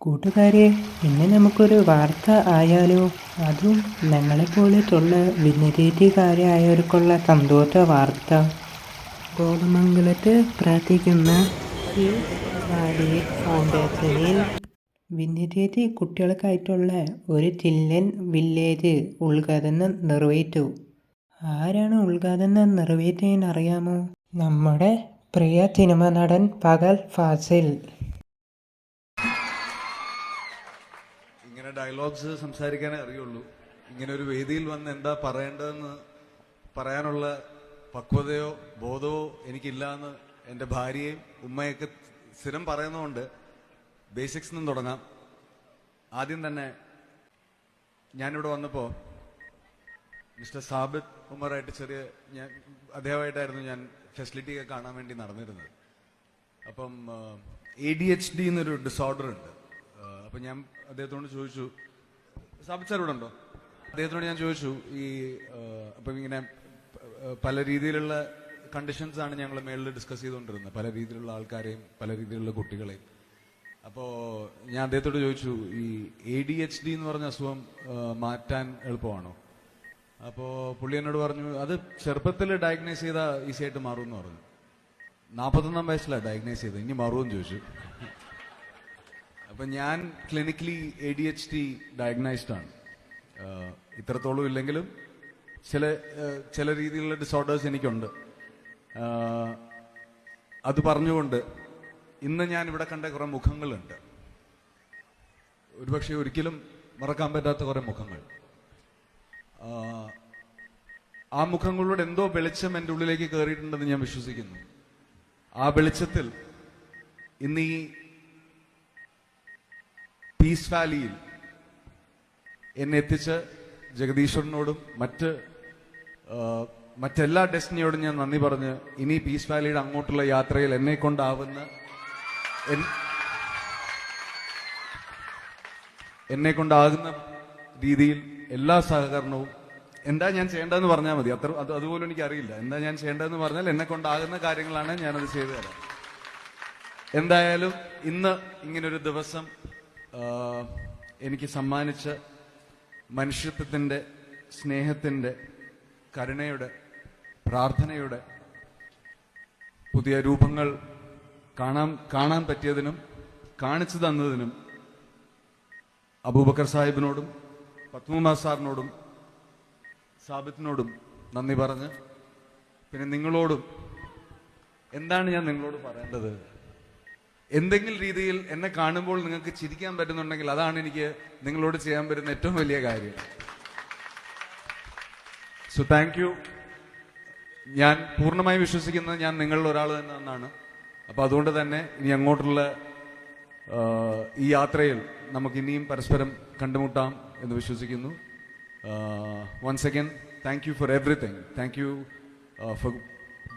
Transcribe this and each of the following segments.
കൂട്ടുകാരെ, ഇന്ന് നമുക്കൊരു വാർത്ത ആയാലോ? അതും ഞങ്ങളെപ്പോലെയുള്ള ഭിന്നശേഷിക്കാരായവർക്കുള്ള സന്തോഷ വാർത്ത. കോതമംഗലത്ത് പ്രവർത്തിക്കുന്ന കിഡ്സ് വാലി ഫൗണ്ടേഷനിൽ ഭിന്നശേഷി കുട്ടികൾക്കായിട്ടുള്ള ഒരു ചിൽഡ്രൻ വില്ലേജ് ഉദ്ഘാടനം നിർവഹിച്ചു. ആരാണ് ഉദ്ഘാടനം നിർവഹിച്ചതെന്ന് അറിയാമോ? നമ്മുടെ പ്രിയ സിനിമാ നടൻ ഫഹദ് ഫാസിൽ. ഇങ്ങനെ ഡയലോഗ്സ് സംസാരിക്കാനേ അറിയുള്ളൂ. ഇങ്ങനെ ഒരു വേദിയിൽ വന്ന് എന്താ പറയേണ്ടതെന്ന് പറയാനുള്ള പക്വതയോ ബോധമോ എനിക്കില്ല എന്ന് എൻ്റെ ഭാര്യയും ഉമ്മയൊക്കെ സ്ഥിരം പറയുന്നതുകൊണ്ട് ബേസിക്സ് നിന്നും തുടങ്ങാം. ആദ്യം തന്നെ ഞാനിവിടെ വന്നപ്പോൾ മിസ്റ്റർ സാബിത്ത് ഉമറായിട്ട് അദ്ദേഹമായിട്ടായിരുന്നു ഞാൻ ഫെസിലിറ്റിയൊക്കെ കാണാൻ വേണ്ടി നടന്നിരുന്നത്. അപ്പം ADHD എന്നൊരു ഡിസോർഡർ ഉണ്ട്. അപ്പം ഞാൻ അദ്ദേഹത്തോട് ചോദിച്ചു, സാബിത്ത് സാർ ഇവിടെ ഉണ്ടോ? അദ്ദേഹത്തോട് ഞാൻ ചോദിച്ചു, അപ്പം ഇങ്ങനെ പല രീതിയിലുള്ള കണ്ടീഷൻസ് ആണ് ഞങ്ങൾ മേളിൽ ഡിസ്കസ് ചെയ്തുകൊണ്ടിരുന്നത്, പല രീതിയിലുള്ള ആൾക്കാരെയും പല രീതിയിലുള്ള കുട്ടികളെയും. അപ്പോൾ ഞാൻ അദ്ദേഹത്തോട് ചോദിച്ചു, ഈ ADHD എന്ന് പറഞ്ഞ അസുഖം മാറ്റാൻ എളുപ്പമാണോ? അപ്പോൾ പുള്ളി എന്നോട് പറഞ്ഞു, അത് ചെറുപ്പത്തിൽ ഡയഗ്നൈസ് ചെയ്താൽ ഈസി ആയിട്ട് മാറും എന്ന് പറഞ്ഞു. 41 വയസ്സിലാണ് ഡയഗ്നൈസ് ചെയ്തത്, ഇനി മാറുമെന്ന് ചോദിച്ചു. അപ്പം ഞാൻ ക്ലിനിക്കലി ADHD ഡയഗ്നൈസ്ഡ് ആണ്. ഇത്രത്തോളം ഇല്ലെങ്കിലും ചില രീതിയിലുള്ള ഡിസോർഡേഴ്സ് എനിക്കുണ്ട്. അത് പറഞ്ഞുകൊണ്ട് ഇന്ന് ഞാൻ ഇവിടെ കണ്ട കുറെ മുഖങ്ങളുണ്ട്, ഒരുപക്ഷെ ഒരിക്കലും മറക്കാൻ പറ്റാത്ത കുറെ മുഖങ്ങൾ. ആ മുഖങ്ങളോട് എന്തോ വെളിച്ചം എൻ്റെ ഉള്ളിലേക്ക് കയറിയിട്ടുണ്ടെന്ന് ഞാൻ വിശ്വസിക്കുന്നു. ആ വെളിച്ചത്തിൽ ഇന്ന് ഈ പീസ് വാലിയിൽ എന്നെ എത്തിച്ച ജഗദീശ്വരനോടും മറ്റെല്ലാ ഡെസ്റ്റിനിയോടും ഞാൻ നന്ദി പറഞ്ഞ് ഇനി പീസ് വാലിയുടെ അങ്ങോട്ടുള്ള യാത്രയിൽ എന്നെ കൊണ്ടാകുന്ന രീതിയിൽ എല്ലാ സഹകരണവും, എന്താ ഞാൻ ചെയ്യേണ്ടതെന്ന് പറഞ്ഞാൽ മതി, അതുപോലും എനിക്കറിയില്ല. എന്താ ഞാൻ ചെയ്യേണ്ടതെന്ന് പറഞ്ഞാൽ എന്നെ കൊണ്ടാകുന്ന കാര്യങ്ങളാണ് ഞാനത് ചെയ്തു തരാം. എന്തായാലും ഇന്ന് ഇങ്ങനൊരു ദിവസം എനിക്ക് സമ്മാനിച്ച മനുഷ്യത്വത്തിൻ്റെ, സ്നേഹത്തിൻ്റെ, കരുണയുടെ, പ്രാർത്ഥനയുടെ പുതിയ രൂപങ്ങൾ കാണാൻ പറ്റിയതിനും കാണിച്ചു തന്നതിനും അബൂബക്കർ സാഹിബിനോടും പത്മകുമാർ സാറിനോടും സാബിത്തിനോടും നന്ദി പറഞ്ഞ്, പിന്നെ നിങ്ങളോടും, എന്താണ് ഞാൻ നിങ്ങളോട് പറയേണ്ടത്? എന്തെങ്കിലും രീതിയിൽ എന്നെ കാണുമ്പോൾ നിങ്ങൾക്ക് ചിരിക്കാൻ പറ്റുന്നുണ്ടെങ്കിൽ അതാണ് എനിക്ക് നിങ്ങളോട് ചെയ്യാൻ പറ്റുന്ന ഏറ്റവും വലിയ കാര്യം. So thank you. ഞാൻ പൂർണ്ണമായി വിശ്വസിക്കുന്നത് ഞാൻ നിങ്ങളിൽ ഒരാൾ തന്നെയാണ്. അപ്പൊ അതുകൊണ്ട് തന്നെ ഇനി അങ്ങോട്ടുള്ള ഈ യാത്രയിൽ നമുക്ക് ഇനിയും പരസ്പരം കണ്ടുമുട്ടാം എന്ന് വിശ്വസിക്കുന്നു. Once again, thank you for everything. Thank you for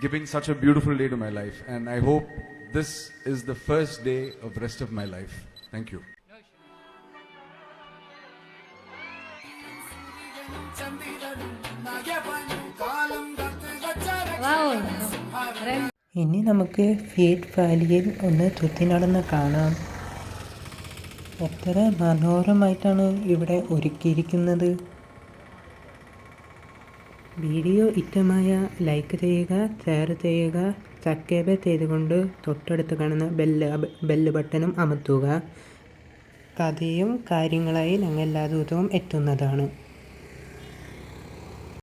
giving such a beautiful day to my life. And I hope this is the first day of the rest of my life. Thank you. ഇനി നമുക്ക് feed വാലിയിൽ ഒന്ന് ചുറ്റി നടന്ന് കാണാം. എത്ര മനോഹരമായിട്ടാണ് ഇവിടെ ഒരുക്കിയിരിക്കുന്നത്. വീഡിയോ ഇഷ്ടമായ ലൈക്ക് ചെയ്യുക, ഷെയർ ചെയ്യുക, സബ്സ്ക്രൈബ് ചെയ്തുകൊണ്ട് തൊട്ടടുത്ത് കാണുന്ന ബെല്ല് ബട്ടണും അമർത്തുക. കഥയും കാര്യങ്ങളായി ഞങ്ങൾ എല്ലാ ദിവസവും എത്തുന്നതാണ്.